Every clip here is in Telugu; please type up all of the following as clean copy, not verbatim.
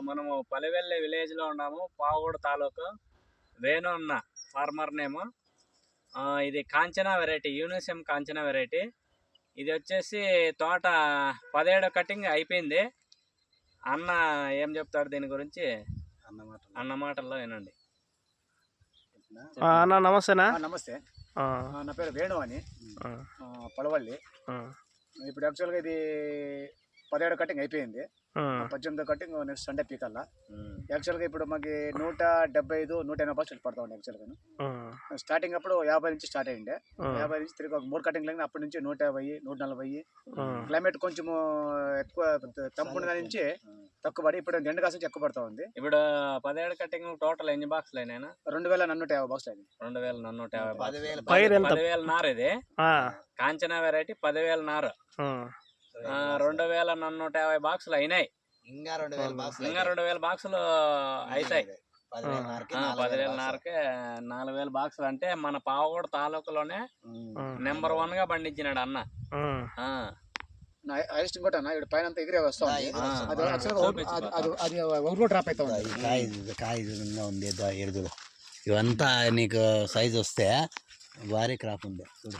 మనము పలివెల్లి విలేజ్లో ఉన్నాము. పావుగూడ తాలూకు వేణు అన్న ఫార్మర్ నేము. ఇది Kanchana variety, Unisem Kanchana variety. ఇది వచ్చేసి తోట 17 కటింగ్ అయిపోయింది. అన్న ఏం చెప్తాడు దీని గురించి అన్న మాటల్లో వినండి. అన్న నమస్తేనా? నమస్తే, నా పేరు వేణు అని, పలవల్లి. ఇప్పుడు యాక్చువల్గా ఇది 17 కటింగ్ అయిపోయింది. 18 కటింగ్ నెక్స్ట్ సండే పీకల్లా. యాక్చువల్గా ఇప్పుడు మాకు 175, 180 బాక్స్ పడతా ఉండే. యాక్చువల్గా స్టార్టింగ్ అప్పుడు 50 నుంచి స్టార్ట్ అయ్యిండే. 50 నుంచి తిరిగి ఒక 3 కటింగ్ లేని అప్పటి నుంచి 150, 140. క్లైమేట్ కొంచెం ఎక్కువ తంపుగా నుంచి తక్కువ పడి ఇప్పుడు ఎండ కాసం ఎక్కువ పడతా ఉంది. ఇప్పుడు 17 కటింగ్ టోటల్ ఎన్ని బాక్సులు అయినా? 2450 బాక్సులు అయినాయి. 2450. 10,000 నారు ఇది కాంచనా వెరైటీ. 10,000 నారు 2450 బాక్సులు అయినాయి. ఇంకా 2000 బాక్సులు అవుతాయి. 10,000 నారకే 4,000 బాక్సులు అంటే మన పావుగూడ తాలూకులోనే నెంబర్ 1 గా పండించినాడు అన్న. ఇంకోటి అన్న, ఇప్పుడు పైన ఎగిరే వస్తా డ్రాప్ అవుతా ఉంది. కాయ ఉంది ఎడుగులు ఇవంతా నీకు సైజ్ వస్తే భారీ క్రాప్ ఉంది. చూడు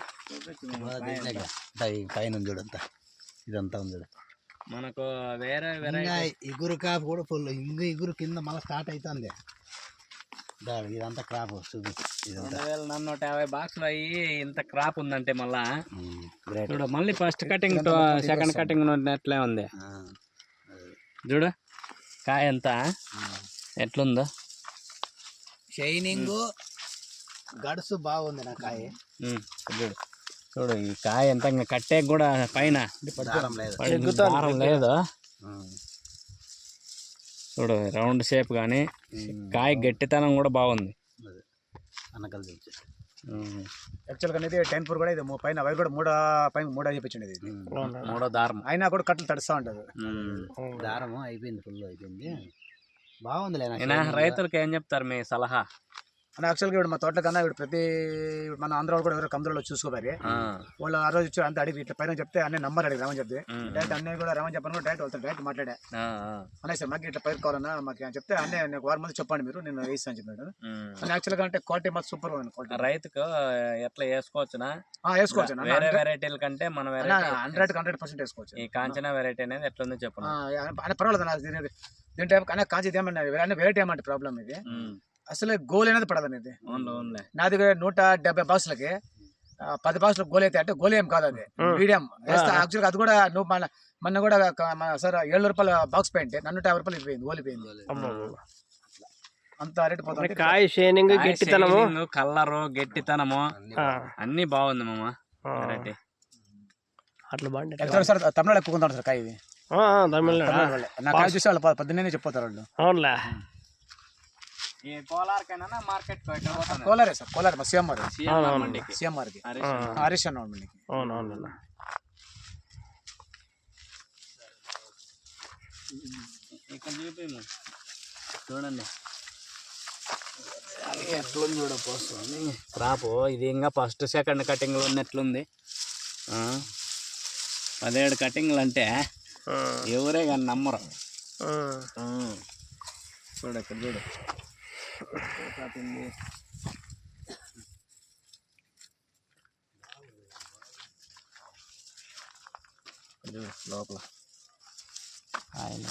పైన చూడంతా ఇదంతా ఉంది. మనకు వేరే ఇగురు క్రాప్ కూడా ఫుల్ ఇగురు కింద మళ్ళీ స్టార్ట్ అవుతుంది. ఇదంతా క్రాప్ చూపి 2450 బాక్సులు అయ్యి ఇంత క్రాప్ ఉందంటే మళ్ళా చూడు. మళ్ళీ ఫస్ట్ కటింగ్ సెకండ్ కటింగ్ ఉన్నట్లే ఉంది. చూడు కాయ ఎంత ఎట్లుందో, షైనింగ్ గడుసు బాగుంది నా కాయ. చూడు చూడు ఈ కాయ ఎంత కట్టే కూడా పైన దారం లేదు. చూడు రౌండ్ షేప్ కానీ కాయ గట్టితనం కూడా బాగుంది. యాక్చువల్గా అనేది 10 కూడా ఇది పైన అవి కూడా మూడో చెప్పించండి. ఇది 3వ దారం అయినా కూడా కట్టలు తడుస్తూ ఉంటుంది. దారము అయిపోయింది, ఫుల్ అయిపోయింది. బాగుంది. రైతులకు ఏం చెప్తారు మీ సలహా? అని యాక్చువల్గా ఇప్పుడు మా తోటల కన్నా ఇప్పుడు మన ఆంధ్ర వాళ్ళు కూడా ఎవరో కందులో చూసుకోవాలి. వాళ్ళు ఆ రోజు వచ్చి అంత అడిగి ఇట్లా పైన చెప్తే అన్నీ నంబర్ అడిగి రమని చెప్తే డైరెక్ట్ అన్నీ కూడా రమని చెప్పని కూడా డైరెక్ట్ వెళ్తాను. డైరెక్ట్ మాట్లాడా అనే సార్ మాకు ఇట్లా పైరు కావాలన్నా మాకు చెప్తే అన్నీ నాకు 6 మంది చెప్పండి మీరు, నేను వేస్తాను చెప్పాడు. అని యాక్చువల్గా అంటే క్వాలిటీ మాత్రం సూపర్ ఉంది. క్వాలిటీ రైతుకు ఎట్లా వేసుకోవచ్చునా? వేసుకోవచ్చు. వేరే వెరైటీల కంటే మన 100% వేసుకోవచ్చు. ఈ కాంచనా వెరైటీ అనేది ఎట్లుందో చెప్పండి. పర్వాలేదు దీంట్లో కానీ కాంచి ఏమన్నా వెరైటీ ఏమంటే ప్రాబ్లం ఇది అసలు గోల్ అనేది పడదు అనేది. నాది 170 బాక్సులకి 10 బాక్సులు గోల్ అయితే అంటే గోల్ ఏం కాదు, అది మీడియం వేస్తా. యాక్చువల్గా అది కూడా నువ్వు మొన్న కూడా సార్ 7 రూపాయల బాక్స్ పెయింట్ 150 రూపాయలు ఇపోయింది, గోలిపోయింది. అంత రేటు పోతుంది. కాయ షైనింగ్, గట్టితనము, కలరు, గట్టితనము అన్ని బాగుంది మామ వెరైటీ. అట్లా బాగుంది సార్. తమిళనాడు ఎక్కువ ఉంటారు సార్ కాయ ఇది. నా కాయ చూసి వాళ్ళు 18 చెప్పిపోతారు వాళ్ళు. అవునులే. కోలారే సార్, కోలార్ సిఎంఆర్ సిఎంఆర్కి హరీష్ అన్న మండికి. అవునవును. చూడండి ఎట్లుంది చూడపోతుంది క్రాప్. ఇది ఇంకా ఫస్ట్ సెకండ్ కటింగ్లో ఉన్నట్లుంది. 17 కటింగ్లు అంటే ఎవరే కానీ నమ్మరు. చూడు ఇక్కడ చూడు లోపల ఆయన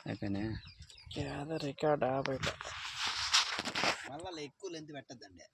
అయిపోయినా రికార్డ్ మళ్ళీ ఎక్కువ లెంత్ పెట్టద్దండి.